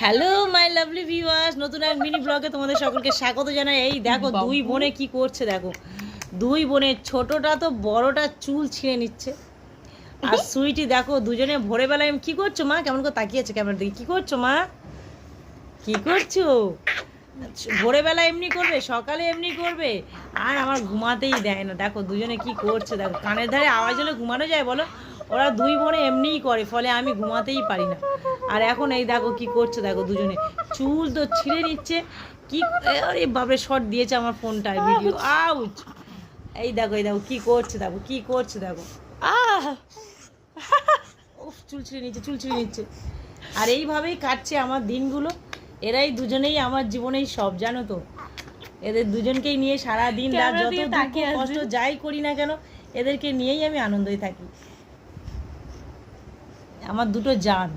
Hello my lovely viewers, নতুন এক mini ব্লগে তোমাদের সকলকে স্বাগত জানাই। এই দেখো দুই বোনে কি করছে, দেখো দুই বোনের ছোটটা তো বড়টা চুল ছিঁড়ে নিচ্ছে। আর সুইটি দেখো দুজনে ভোরবেলায় কি করছো মা, কেমন করে তাকিয়েছে ক্যামেরার দিকে, কি করছো মা, কি করছো? ভোরবেলা এমনি করবে, সকালে এমনি করবে, আর আমার ঘুমাতেই দেয় না। দেখো দুজনে কি করছে, দেখো কানের ধারে আওয়াজ হলে ঘুমানো যায় বলো? ওরা দুই বোনে এমনিই করে, ফলে আমি ঘুমাতেই পারি না। আর এখন এই দেখো কি করছে, দেখো দুজনে চুল তো ছিঁড়ে নিচ্ছে। কি আরে বাপরে, শর্ট দিয়েছে আমার ফোনটায় ভিডিও, আউচ। এই দেখো কি করছে, দেখো কি করছে, দেখো আহ উফ, চুল ছিঁড়ে নিচ্ছে, চুল ছিঁড়ে নিচ্ছে। আর এইভাবেই কাটছে আমার দিনগুলো। এরাই দুজনেই আমার জীবনেই সব, জানো তো। এদের দুজনকেই নিয়ে সারা দিন রাত যত দুঃখ কষ্ট যাই করি না কেন, এদেরকে নিয়েই আমি আনন্দই থাকি। আমার দুটো জান।